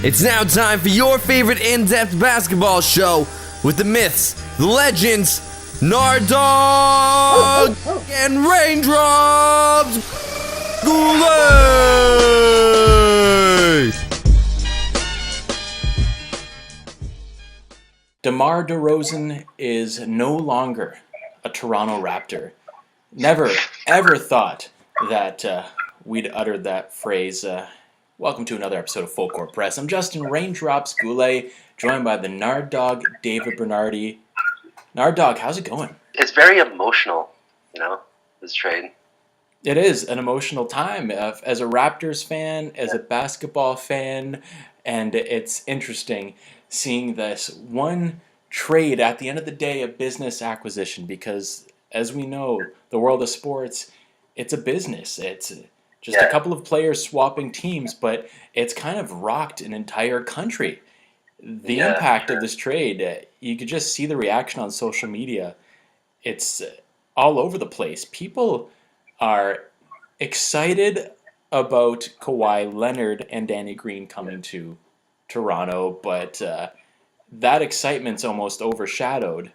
It's now time for your favorite in-depth basketball show with the myths, the legends, Nard Dogg and Raindrops. Goulet! DeMar DeRozan is no longer a Toronto Raptor. Never, ever thought that we'd uttered that phrase. Welcome to another episode of Full Court Press. I'm Justin Raindrops Goulet, joined by the Nard Dogg, David Bernardi. Nard Dogg, how's it going? It's very emotional, this trade. It is an emotional time as a Raptors fan, as a basketball fan, and it's interesting seeing this one trade at the end of the day, a business acquisition, because as we know, the world of sports, it's a business. It's just a couple of players swapping teams, but it's kind of rocked an entire country. The impact of this trade, you could just see the reaction on social media. It's all over the place. People are excited about Kawhi Leonard and Danny Green coming to Toronto, but that excitement's almost overshadowed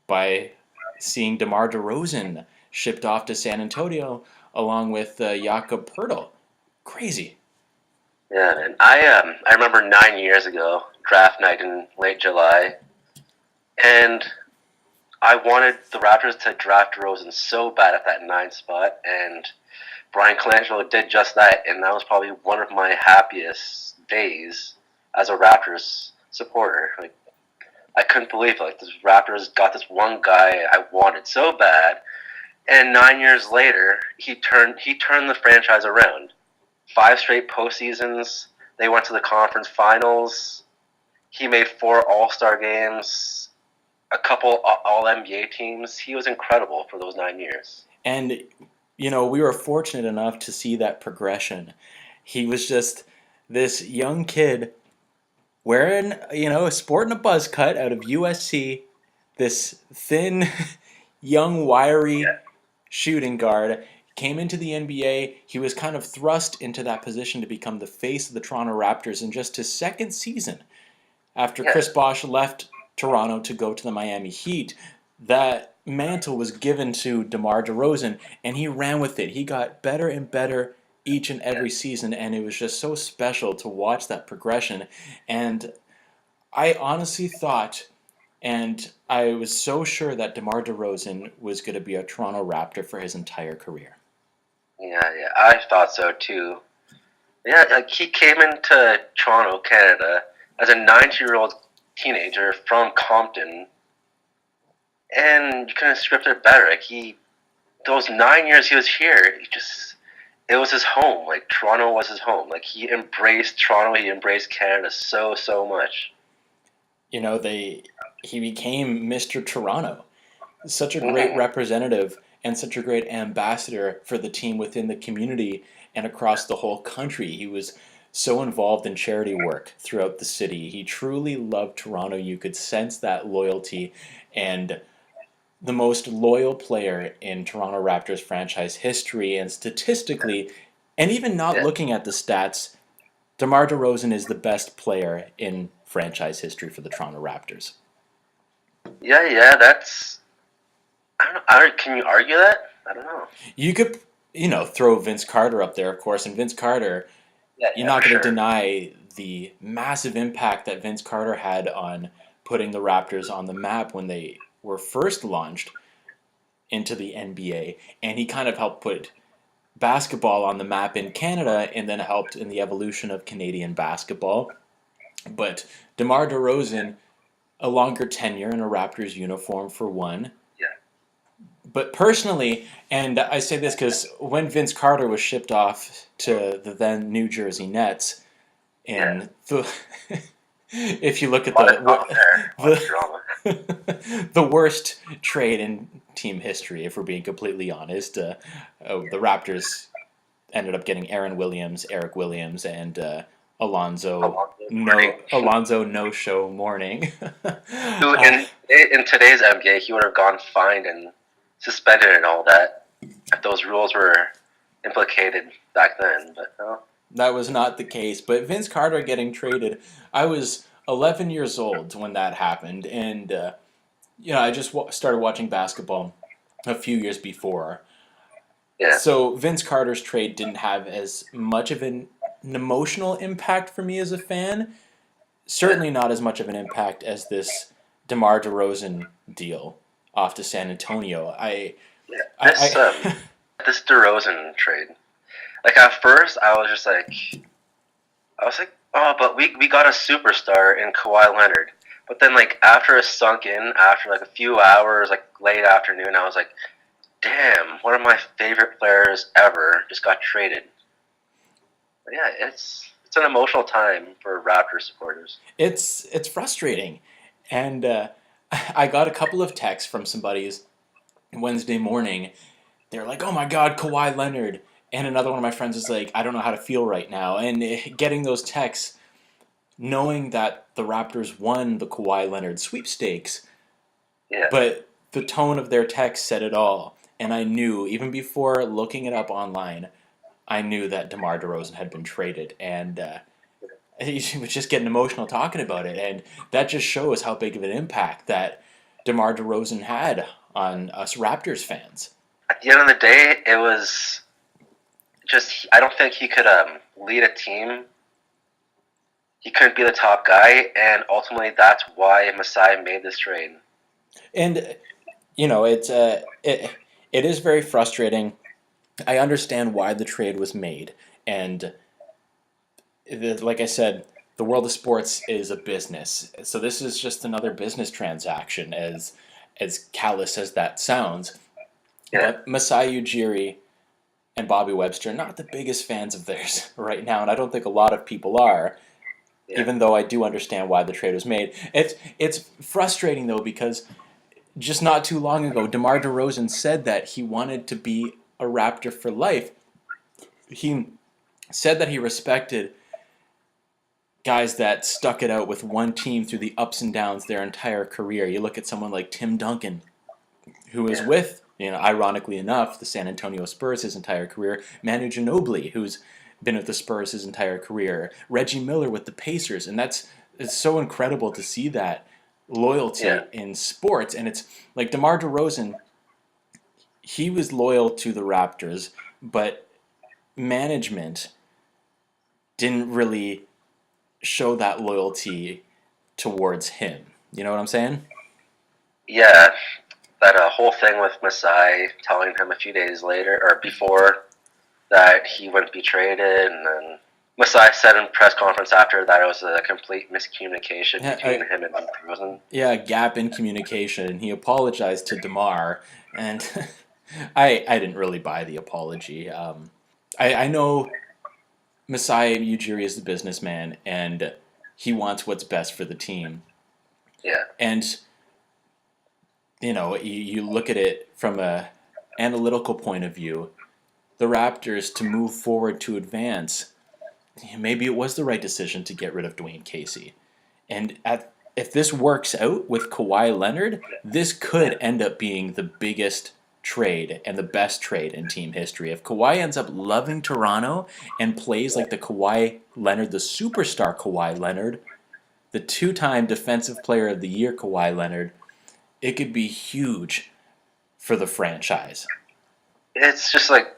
by seeing DeMar DeRozan shipped off to San Antonio along with Jakob Poeltl. Crazy. Yeah, man. I remember 9 years ago, draft night in late July, and I wanted the Raptors to draft DeRozan so bad at that 9 spot, and Brian Colangelo did just that, and that was probably one of my happiest days as a Raptors supporter. Like, I couldn't believe it. Like, the Raptors got this one guy I wanted so bad, and 9 years later, he turned the franchise around. 5 straight postseasons. They went to the conference finals. He made 4 All-Star games, a couple All-NBA teams. He was incredible for those 9 years. And, we were fortunate enough to see that progression. He was just this young kid wearing, sporting a buzz cut out of USC, this thin, young, wiry shooting guard, came into the NBA. He was kind of thrust into that position to become the face of the Toronto Raptors in just his second season after Chris Bosh left Toronto to go to the Miami Heat. That mantle was given to DeMar DeRozan, and he ran with it. He got better and better each and every season, and it was just so special to watch that progression. And I honestly thought, and I was so sure that DeMar DeRozan was going to be a Toronto Raptor for his entire career. Yeah, I thought so too. Yeah, like he came into Toronto, Canada, as a 19-year-old teenager from Compton, and you couldn't script it better. Like those 9 years he was here, it was his home. Like, Toronto was his home. Like, he embraced Toronto, he embraced Canada so much. He became Mr. Toronto. Such a great representative and such a great ambassador for the team within the community and across the whole country. He was so involved in charity work throughout the city. He truly loved Toronto. You could sense that loyalty, and the most loyal player in Toronto Raptors franchise history, and statistically, and even not looking at the stats, DeMar DeRozan is the best player in franchise history for the Toronto Raptors. Yeah, that's... I don't. Can you argue that? I don't know. You could, throw Vince Carter up there, of course, and Vince Carter, you're not going to deny the massive impact that Vince Carter had on putting the Raptors on the map when they were first launched into the NBA, and he kind of helped put basketball on the map in Canada and then helped in the evolution of Canadian basketball. But DeMar DeRozan, a longer tenure in a Raptors uniform for one. But personally, and I say this because when Vince Carter was shipped off to the then New Jersey Nets, and if you look at the worst trade in team history, if we're being completely honest, the Raptors ended up getting Aaron Williams, Eric Williams, and Alonzo no-show Mourning. Who in today's NBA, he would have gone fined and suspended and all that if those rules were implicated back then. But no, That was not the case. But Vince Carter getting traded, I was 11 years old when that happened, and I just started watching basketball a few years before. Yeah. So Vince Carter's trade didn't have as much of an emotional impact for me as a fan. Certainly not as much of an impact as this DeMar DeRozan deal off to San Antonio. Yeah. This DeRozan trade. Like at first, I was like, oh, but we got a superstar in Kawhi Leonard. But then like after it sunk in, after like a few hours, like late afternoon, I was like, damn, one of my favorite players ever just got traded. But yeah, it's an emotional time for Raptors supporters. It's frustrating, and I got a couple of texts from somebody's Wednesday morning. They're like, "Oh my God, Kawhi Leonard," and another one of my friends is like, "I don't know how to feel right now." And getting those texts, knowing that the Raptors won the Kawhi Leonard sweepstakes, Yeah. but the tone of their text said it all, and I knew even before looking it up online, I knew that DeMar DeRozan had been traded, and he was just getting emotional talking about it, and that just shows how big of an impact that DeMar DeRozan had on us Raptors fans. At the end of the day, it was just I don't think he could lead a team. He couldn't be the top guy, and ultimately that's why Masai made this trade. And it is very frustrating. I understand why the trade was made, and like I said, the world of sports is a business. So this is just another business transaction, as callous as that sounds. Yeah. But Masai Ujiri and Bobby Webster, not the biggest fans of theirs right now, and I don't think a lot of people are. Yeah. Even though I do understand why the trade was made, it's frustrating though because just not too long ago, DeMar DeRozan said that he wanted to be a Raptor for life. He said that he respected guys that stuck it out with one team through the ups and downs their entire career. You look at someone like Tim Duncan, who was with, ironically enough, the San Antonio Spurs his entire career. Manu Ginobili, who's been with the Spurs his entire career. Reggie Miller with the Pacers, and it's so incredible to see that loyalty in sports. And it's like DeMar DeRozan, he was loyal to the Raptors, but management didn't really show that loyalty towards him. You know what I'm saying? Yeah, that whole thing with Masai telling him a few days later or before that he wouldn't be traded, and then Masai said in press conference after that it was a complete miscommunication between him and DeRozan. Yeah, a gap in communication. He apologized to DeMar, and I didn't really buy the apology. I know Masai Ujiri is the businessman, and he wants what's best for the team. Yeah. And, you look at it from a analytical point of view, the Raptors, to move forward, to advance, maybe it was the right decision to get rid of Dwayne Casey. And if this works out with Kawhi Leonard, this could end up being the biggest trade and the best trade in team history. If Kawhi ends up loving Toronto and plays like the Kawhi Leonard, the superstar Kawhi Leonard, the two-time Defensive Player of the Year Kawhi Leonard, it could be huge for the franchise. It's just like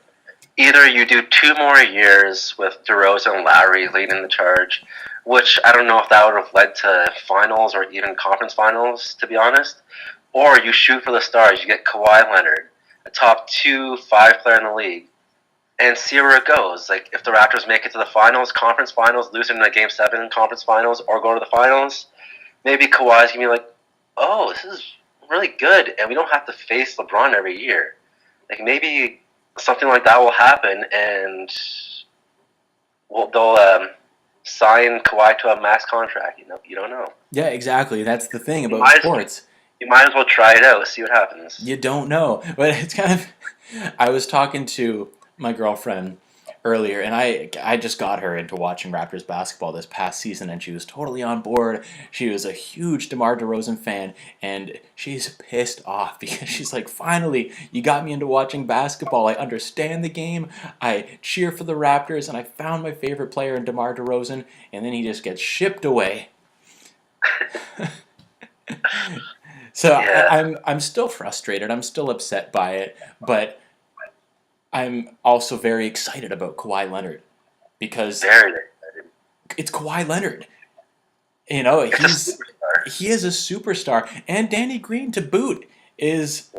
either you do 2 more years with DeRozan and Lowry leading the charge, which I don't know if that would have led to finals or even conference finals, to be honest, or you shoot for the stars. You get Kawhi Leonard, a top 2-5 player in the league, and see where it goes. Like if the Raptors make it to the finals, conference finals, losing in a Game 7 conference finals, or go to the finals, maybe Kawhi's going to be like, oh, this is really good, and we don't have to face LeBron every year. Like maybe something like that will happen, and they'll sign Kawhi to a max contract. You don't know. Yeah, exactly. That's the thing about sports. You might as well try it out, see what happens. You don't know. But it's kind of... I was talking to my girlfriend earlier, and I just got her into watching Raptors basketball this past season, and she was totally on board. She was a huge DeMar DeRozan fan, and she's pissed off because she's like, finally, you got me into watching basketball. I understand the game. I cheer for the Raptors, and I found my favorite player in DeMar DeRozan, and then he just gets shipped away. So Yeah. I'm still frustrated. I'm still upset by it, but I'm also very excited about Kawhi Leonard because Very excited. it's Kawhi Leonard. You know, It's a superstar. he is a superstar, and Danny Green to boot is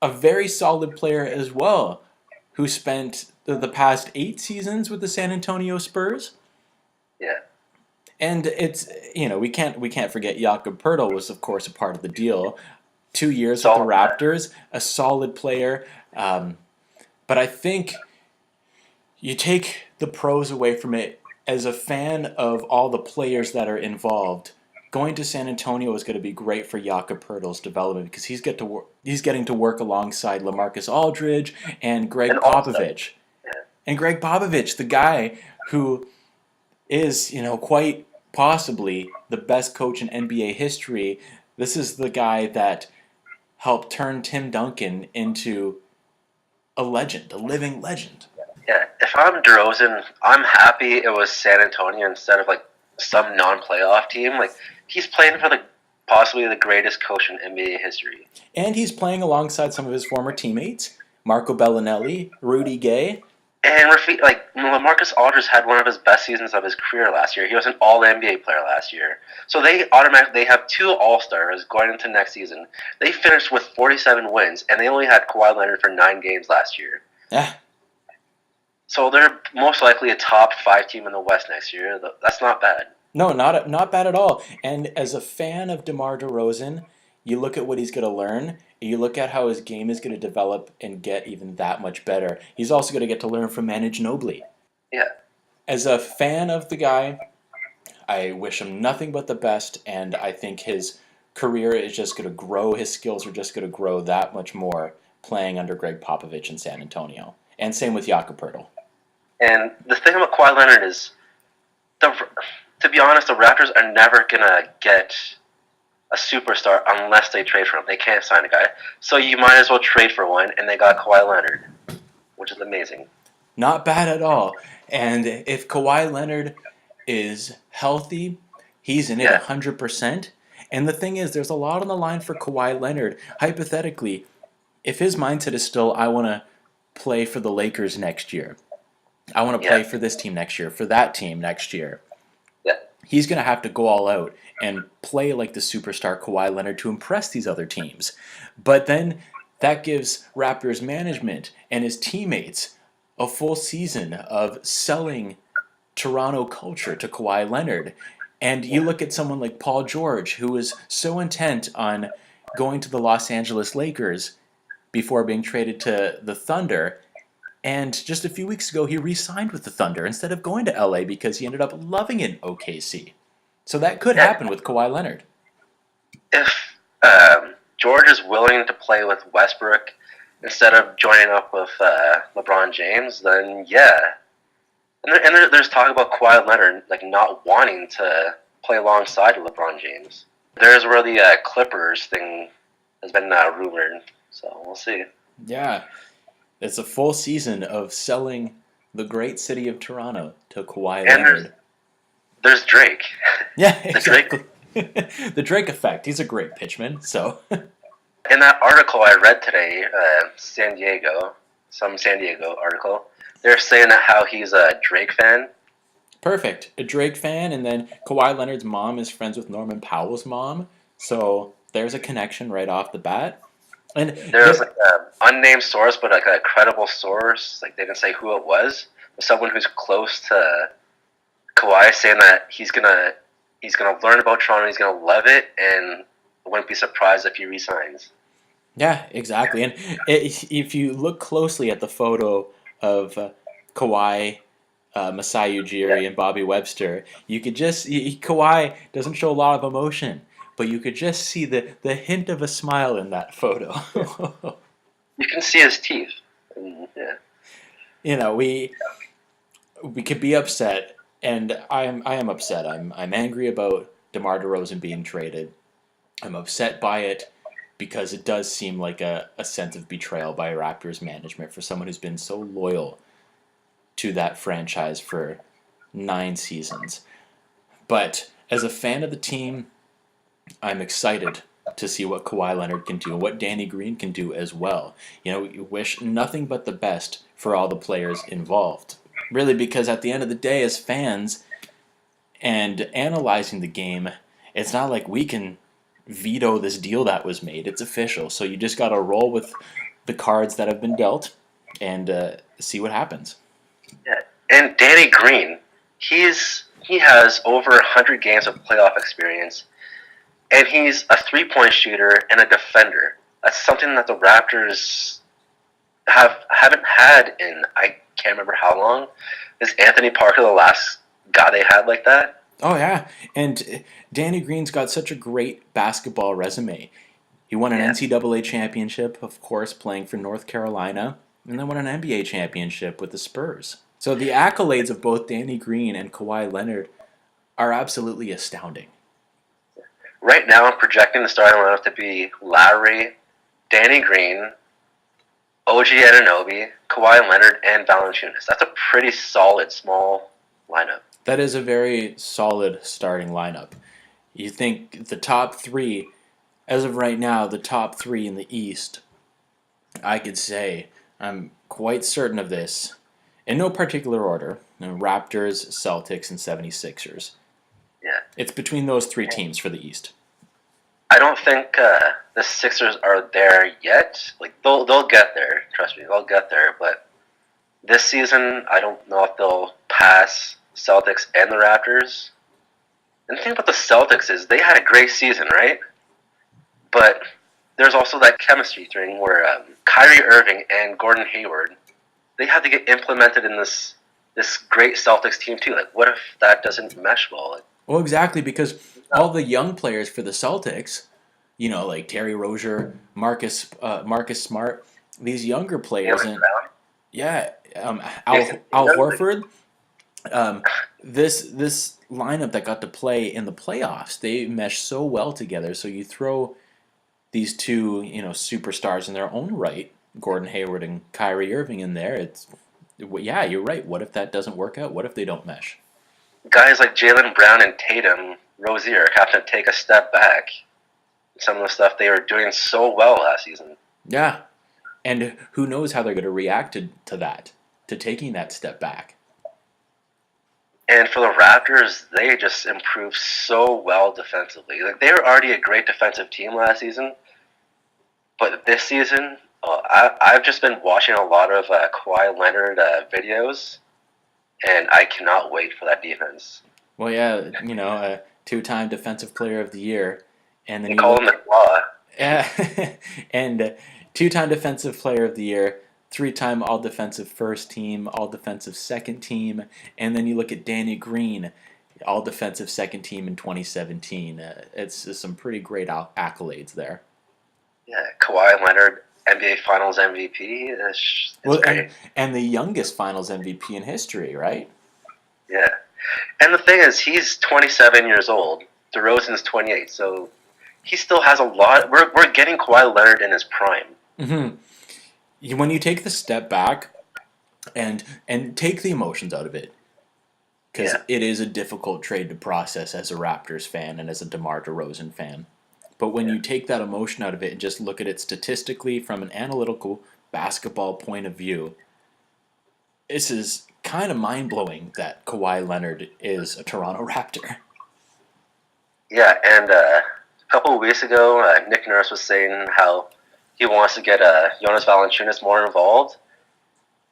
a very solid player as well, who spent the past 8 seasons with the San Antonio Spurs. Yeah. And it's, we can't forget Jakob Poeltl was of course a part of the deal. 2 years with the Solid. Raptors, a solid player. But I think you take the pros away from it. As a fan of all the players that are involved, going to San Antonio is going to be great for Jakob Poeltl's development because he's getting to work alongside LaMarcus Aldridge and Greg And also- Popovich. Yeah. And Greg Popovich, the guy who is, quite possibly the best coach in NBA history. This is the guy that helped turn Tim Duncan into a legend, a living legend. Yeah, if I'm DeRozan, I'm happy it was San Antonio instead of like some non-playoff team. Like he's playing for possibly the greatest coach in NBA history. And he's playing alongside some of his former teammates, Marco Bellinelli, Rudy Gay. And LaMarcus Aldridge had one of his best seasons of his career last year. He was an All-NBA player last year. So they have 2 All-Stars going into next season. They finished with 47 wins, and they only had Kawhi Leonard for 9 games last year. Yeah. So they're most likely a top 5 team in the West next year. That's not bad. No, not bad at all. And as a fan of DeMar DeRozan, you look at what he's going to learn. You look at how his game is going to develop and get even that much better. He's also going to get to learn from Manu Ginobili. Yeah. As a fan of the guy, I wish him nothing but the best, and I think his career is just going to grow. His skills are just going to grow that much more playing under Greg Popovich in San Antonio. And same with Jakob Poeltl. And the thing about Kawhi Leonard is, to be honest, the Raptors are never going to get a superstar unless they trade for him. They can't sign a guy. So you might as well trade for one, and they got Kawhi Leonard, which is amazing. Not bad at all. And if Kawhi Leonard is healthy, he's in it 100%. And the thing is, there's a lot on the line for Kawhi Leonard. Hypothetically, if his mindset is still, I want to play for the Lakers next year, I want to play for this team next year, for that team next year, he's going to have to go all out and play like the superstar Kawhi Leonard to impress these other teams. But then that gives Raptors management and his teammates a full season of selling Toronto culture to Kawhi Leonard. And you look at someone like Paul George, who was so intent on going to the Los Angeles Lakers before being traded to the Thunder. And just a few weeks ago, he re-signed with the Thunder instead of going to LA because he ended up loving it in OKC. So that could happen with Kawhi Leonard. If George is willing to play with Westbrook instead of joining up with LeBron James, then yeah. And there's talk about Kawhi Leonard not wanting to play alongside LeBron James. There's where the Clippers thing has been rumored, so we'll see. Yeah. It's a full season of selling the great city of Toronto to Kawhi Leonard. There's Drake. Yeah, exactly. The Drake effect. He's a great pitchman, so. In that article I read today, San Diego article, they're saying that how he's a Drake fan. Perfect. A Drake fan, and then Kawhi Leonard's mom is friends with Norman Powell's mom, so there's a connection right off the bat. And there's an unnamed source, but a credible source. They didn't say who it was. But someone who's close to Kawhi saying that he's gonna learn about Toronto. He's gonna love it, and I wouldn't be surprised if he resigns. Yeah, exactly. And if you look closely at the photo of Kawhi, Masai Ujiri, and Bobby Webster, you could just Kawhi doesn't show a lot of emotion. But you could just see the hint of a smile in that photo. You can see his teeth. Yeah. we could be upset, and I am upset. I'm angry about DeMar DeRozan being traded. I'm upset by it because it does seem like a sense of betrayal by Raptors management for someone who's been so loyal to that franchise for 9 seasons. But as a fan of the team, I'm excited to see what Kawhi Leonard can do, what Danny Green can do as well. You wish nothing but the best for all the players involved. Really, because at the end of the day, as fans and analyzing the game, it's not like we can veto this deal that was made. It's official. So you just got to roll with the cards that have been dealt and see what happens. Yeah. And Danny Green, he has over 100 games of playoff experience, and he's a three-point shooter and a defender. That's something that the Raptors haven't had in, I can't remember how long. Is Anthony Parker the last guy they had like that? Oh, yeah. And Danny Green's got such a great basketball resume. He won an NCAA championship, of course, playing for North Carolina, and then won an NBA championship with the Spurs. So the accolades of both Danny Green and Kawhi Leonard are absolutely astounding. Right now, I'm projecting the starting lineup to be Lowry, Danny Green, OG Anunoby, Kawhi Leonard, and Valanciunas. That's a pretty solid small lineup. That is a very solid starting lineup. You think the top three, as of right now, the top three in the East, I could say, I'm quite certain of this, in no particular order, Raptors, Celtics, and 76ers. Yeah. It's between those three teams for the East. I don't think the Sixers are there yet. Like they'll get there. Trust me, they'll get there. But this season, I don't know if they'll pass Celtics and the Raptors. And the thing about the Celtics is they had a great season, right? But there's also that chemistry thing where Kyrie Irving and Gordon Hayward, they had to get implemented in this great Celtics team too. Like, what if that doesn't mesh well? Like, well, exactly, because all the young players for the Celtics, like Terry Rozier, Marcus Smart, these younger players, and Al Horford, this lineup that got to play in the playoffs, they mesh so well together. So you throw these two, superstars in their own right, Gordon Hayward and Kyrie Irving in there. You're right. What if that doesn't work out? What if they don't mesh? Guys like Jaylen Brown and Tatum, Rozier have to take a step back. Some of the stuff they were doing so well last season. Yeah, and who knows how they're going to react to that, to taking that step back. And for the Raptors, they just improved so well defensively. Like, they were already a great defensive team last season, but this season, I've just been watching a lot of Kawhi Leonard videos, and I cannot wait for that defense. Well, yeah, a two-time Defensive Player of the Year, and then you call him the Claw. Yeah, and two-time Defensive Player of the Year, three-time All-Defensive First Team, All-Defensive Second Team, and then you look at Danny Green, All-Defensive Second Team in 2017. It's some pretty great accolades there. Yeah, Kawhi Leonard, NBA Finals MVP. That's great. And the youngest Finals MVP in history, right? Yeah. And the thing is, he's 27 years old. DeRozan's 28, so he still has a lot. We're getting Kawhi Leonard in his prime. Mm-hmm. When you take the step back and take the emotions out of it, because it is a difficult trade to process as a Raptors fan and as a DeMar DeRozan fan. But when you take that emotion out of it and just look at it statistically from an analytical basketball point of view, this is kind of mind-blowing that Kawhi Leonard is a Toronto Raptor. Yeah, and a couple of weeks ago, Nick Nurse was saying how he wants to get Jonas Valanciunas more involved.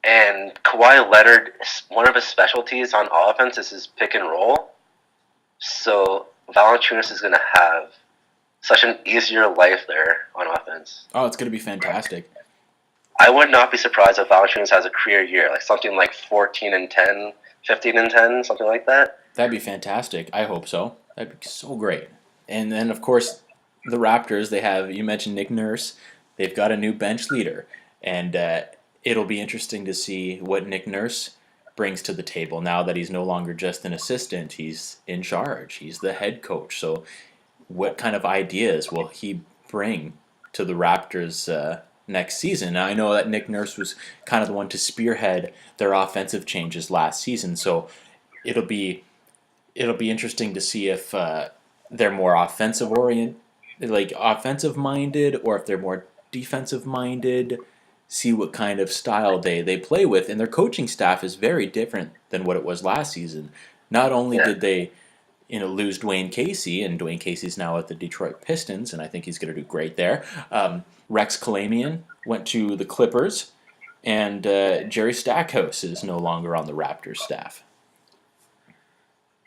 And Kawhi Leonard, one of his specialties on offense is his pick and roll. So Valanciunas is going to have such an easier life there on offense. Oh, it's going to be fantastic. I would not be surprised if Valanciunas has a career year, like something like 14-10, 15-10, something like that. That'd be fantastic. I hope so. That'd be so great. And then, of course, the Raptors, they have, you mentioned Nick Nurse, they've got a new bench leader. And it'll be interesting to see what Nick Nurse brings to the table now that he's no longer just an assistant. He's in charge. He's the head coach. So what kind of ideas will he bring to the Raptors next season? Now, I know that Nick Nurse was kind of the one to spearhead their offensive changes last season, so it'll be interesting to see if they're more offensive minded, or if they're more defensive minded. See what kind of style they play with, and their coaching staff is very different than what it was last season. Not only did they lose Dwayne Casey, and Dwayne Casey's now at the Detroit Pistons, and I think he's going to do great there. Rex Kalamian went to the Clippers, and Jerry Stackhouse is no longer on the Raptors staff.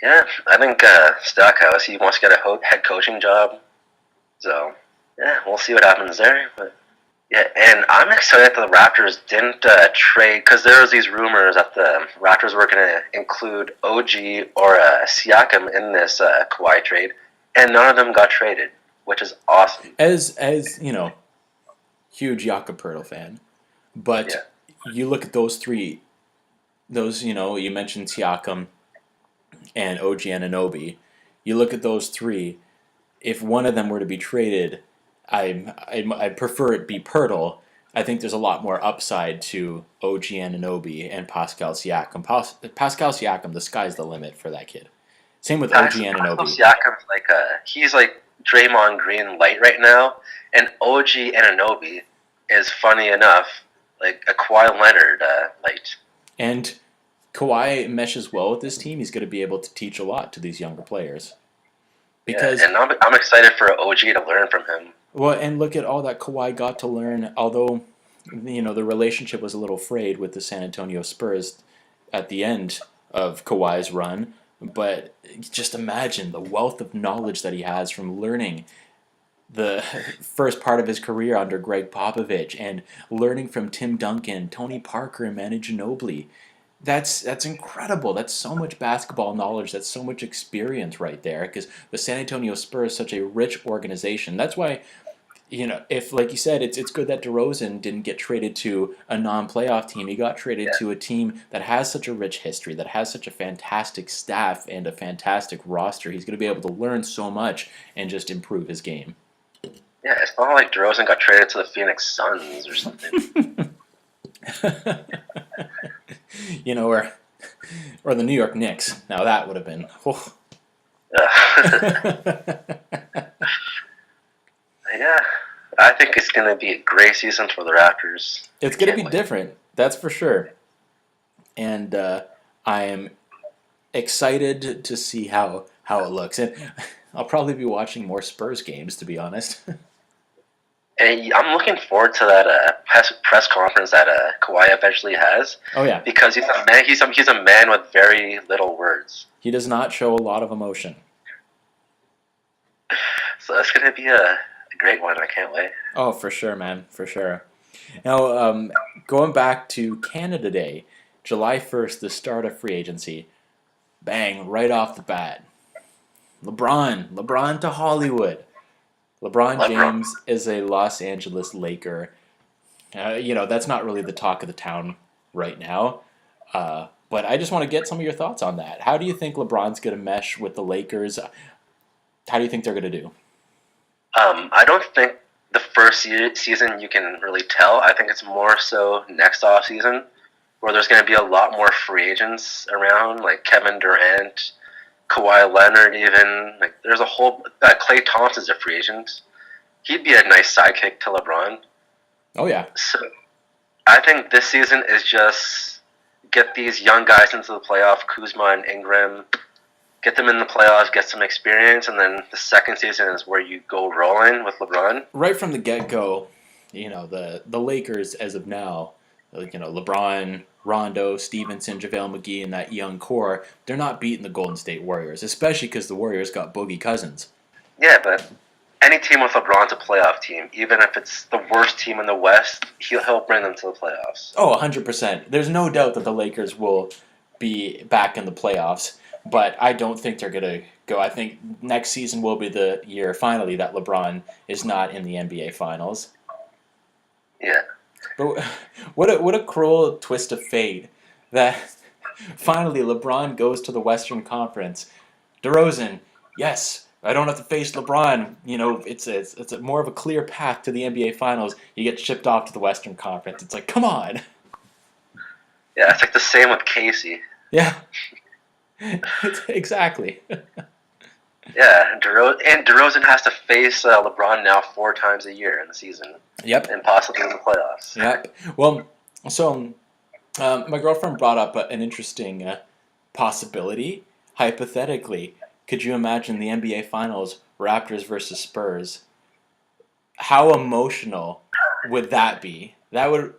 Yeah, I think Stackhouse, he wants to get a head coaching job. So, yeah, we'll see what happens there. But yeah, and I'm excited that the Raptors didn't trade, because there was these rumors that the Raptors were going to include OG or Siakam in this Kawhi trade, and none of them got traded, which is awesome. As huge Jakob Poeltl fan, but you look at those three, you mentioned Siakam and OG Anunoby. You look at those three. If one of them were to be traded, I prefer it be Poeltl. I think there's a lot more upside to OG Anunoby and Pascal Siakam. Pascal Siakam, the sky's the limit for that kid. Same with OG Anunoby. Pascal Siakam's he's like Draymond Green light right now, and OG Anunoby is, funny enough, like a Kawhi Leonard light. And Kawhi meshes well with this team. He's going to be able to teach a lot to these younger players. Because, and I'm excited for OG to learn from him. Well, and look at all that Kawhi got to learn, although, the relationship was a little frayed with the San Antonio Spurs at the end of Kawhi's run. But just imagine the wealth of knowledge that he has from learning the first part of his career under Greg Popovich, and learning from Tim Duncan, Tony Parker, and Manu Ginobili. That's incredible. That's so much basketball knowledge. That's so much experience right there, because the San Antonio Spurs is such a rich organization. That's why, if, like you said, it's good that DeRozan didn't get traded to a non-playoff team. He got traded to a team that has such a rich history, that has such a fantastic staff and a fantastic roster. He's going to be able to learn so much and just improve his game. Yeah, it's not like DeRozan got traded to the Phoenix Suns or something. or the New York Knicks. Now that would have been. Oh. Yeah, I think it's going to be a great season for the Raptors. It's going to be different, that's for sure. And I am excited to see how it looks. And I'll probably be watching more Spurs games, to be honest. And I'm looking forward to that press conference that Kawhi eventually has. Oh yeah, because he's a man. He's a man with very little words. He does not show a lot of emotion. So that's going to be a great one. I can't wait. Oh, for sure, man, for sure. Now, going back to Canada Day, July 1st, the start of free agency. Bang! Right off the bat, LeBron to Hollywood. LeBron James is a Los Angeles Laker. That's not really the talk of the town right now. But I just want to get some of your thoughts on that. How do you think LeBron's going to mesh with the Lakers? How do you think they're going to do? I don't think the first season you can really tell. I think it's more so next offseason, where there's going to be a lot more free agents around, like Kevin Durant, Kawhi Leonard even. Like, there's a whole... Klay Thompson's a free agent. He'd be a nice sidekick to LeBron. Oh, yeah. So I think this season is just get these young guys into the playoff, Kuzma and Ingram, get them in the playoffs, get some experience, and then the second season is where you go rolling with LeBron. Right from the get-go, the Lakers, as of now, LeBron, Rondo, Stevenson, JaVale McGee, and that young core, they're not beating the Golden State Warriors, especially because the Warriors got Boogie Cousins. Yeah, but any team with LeBron's a playoff team. Even if it's the worst team in the West, he'll bring them to the playoffs. Oh, 100%. There's no doubt that the Lakers will be back in the playoffs, but I don't think they're going to go. I think next season will be the year, finally, that LeBron is not in the NBA Finals. Yeah. But what a cruel twist of fate that Finally, LeBron goes to the Western Conference. DeRozan, yes, I don't have to face LeBron. You know, it's a more of a clear path to the NBA Finals. You get shipped off to the Western Conference. It's like, come on. Yeah, it's like the same with Casey. Yeah. Exactly. Yeah, and DeRozan has to face LeBron now 4 times a year in the season. Yep. And possibly in the playoffs. Yep. Well, so my girlfriend brought up an interesting possibility. Hypothetically, could you imagine the NBA Finals, Raptors versus Spurs? How emotional would that be? That would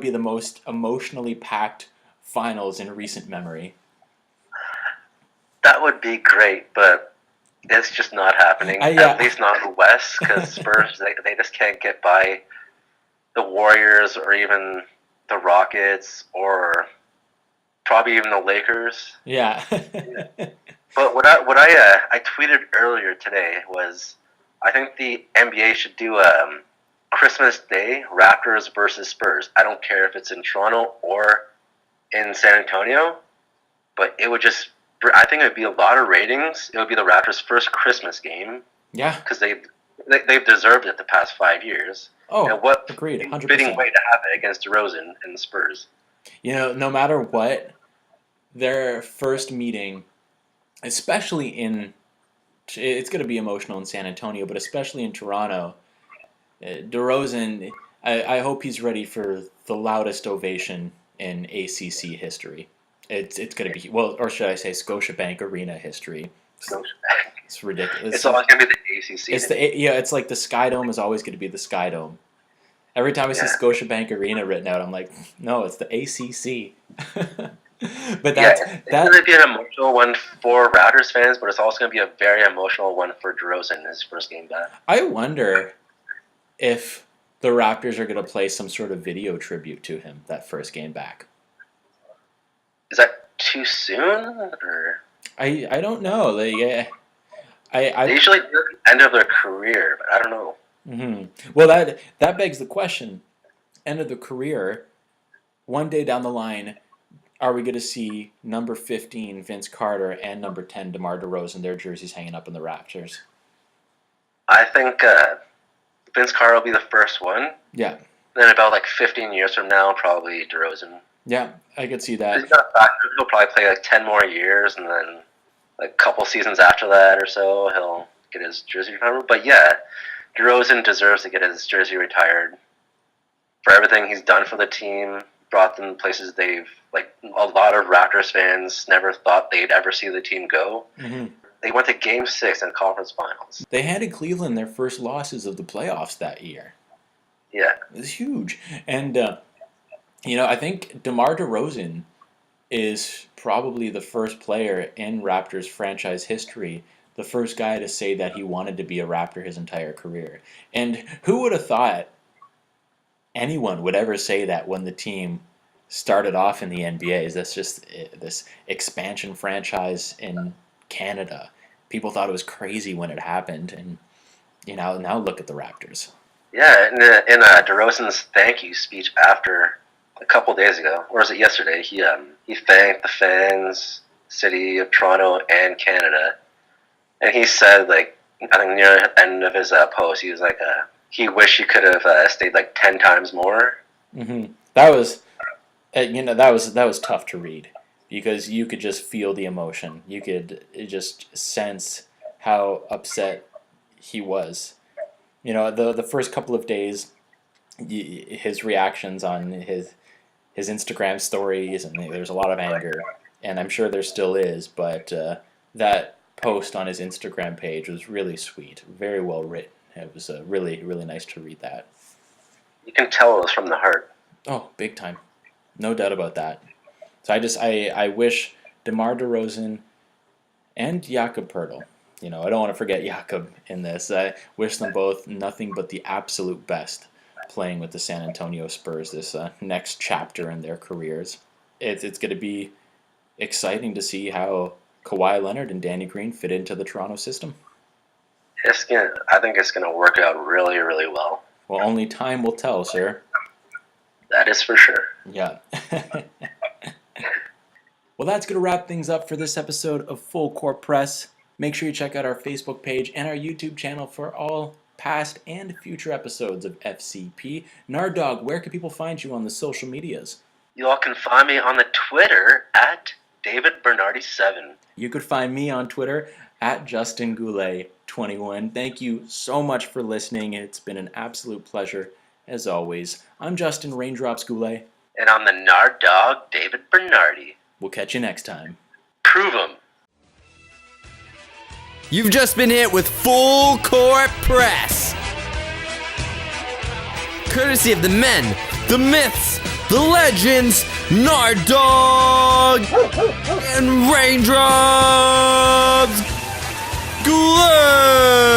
be the most emotionally packed finals in recent memory. That would be great, but it's just not happening. At least not in the West, because Spurs, they just can't get by the Warriors or even the Rockets or probably even the Lakers. Yeah. But what I tweeted earlier today was I think the NBA should do Christmas Day Raptors versus Spurs. I don't care if it's in Toronto or in San Antonio, but it would just. I think it would be a lot of ratings. It would be the Raptors' first Christmas game. Yeah. Because they've deserved it the past 5 years. Oh, and what agreed, 100%. Fitting way to have it against DeRozan and the Spurs. You know, no matter what, their first meeting, especially it's going to be emotional in San Antonio, but especially in Toronto, DeRozan, I hope he's ready for the loudest ovation in ACC history. It's going to be, well, or should I say Scotiabank Arena history. It's ridiculous. It's always going to be the ACC. It's like the Sky Dome is always going to be the Sky Dome. Every time I see Scotiabank Arena written out, I'm like, no, it's the ACC. But it's going to be an emotional one for Raptors fans, but it's also going to be a very emotional one for DeRozan in his first game back. I wonder if the Raptors are going to play some sort of video tribute to him that first game back. Is that too soon? Or I don't know. They usually do the end of their career, but I don't know. Mm-hmm. Well, that begs the question: end of the career. One day down the line, are we going to see number 15 Vince Carter and number 10 DeMar DeRozan, their jerseys hanging up in the Raptors? I think Vince Carter will be the first one. Yeah. Then about like 15 years from now, probably DeRozan. Yeah, I could see that. He'll probably play like 10 more years, and then like a couple seasons after that or so, he'll get his jersey retired. But yeah, DeRozan deserves to get his jersey retired for everything he's done for the team, brought them places they've, like, a lot of Raptors fans never thought they'd ever see the team go. Mm-hmm. They went to Game 6 in conference finals. They handed Cleveland their first losses of the playoffs that year. Yeah. It was huge. And, I think DeMar DeRozan is probably the first player in Raptors franchise history, the first guy to say that he wanted to be a Raptor his entire career. And who would have thought anyone would ever say that when the team started off in the NBA? That's just this expansion franchise in Canada. People thought it was crazy when it happened, and now look at the Raptors. Yeah, in DeRozan's thank you speech after a couple days ago, or was it yesterday? He thanked the fans, city of Toronto, and Canada, and he said, like, I think near the end of his post, he was like, he wished he could have stayed like 10 times more. Mm-hmm. That was, that was tough to read because you could just feel the emotion. You could just sense how upset he was. The first couple of days, his reactions on his Instagram stories, and there's a lot of anger, and I'm sure there still is, but that post on his Instagram page was really sweet, very well written. It was really, really nice to read that. You can tell it was from the heart. Oh, big time. No doubt about that. So I wish DeMar DeRozan and Jakob Poeltl, I don't want to forget Jakob in this. I wish them both nothing but the absolute best playing with the San Antonio Spurs this next chapter in their careers. It's going to be exciting to see how Kawhi Leonard and Danny Green fit into the Toronto system. I think it's going to work out really, really well. Well, only time will tell, sir. That is for sure. Yeah. Well, that's going to wrap things up for this episode of Full Court Press. Make sure you check out our Facebook page and our YouTube channel for all past and future episodes of FCP. Nard Dogg, where can people find you on the social medias? You all can find me on the Twitter at DavidBernardi7. You could find me on Twitter at JustinGoulet21. Thank you so much for listening. It's been an absolute pleasure, as always. I'm Justin Raindrops Goulet. And I'm the Nard Dogg, David Bernardi. We'll catch you next time. Prove 'em. You've just been hit with Full Court Press. Courtesy of the men, the myths, the legends, Nard Dogg and Raindrops Goulet.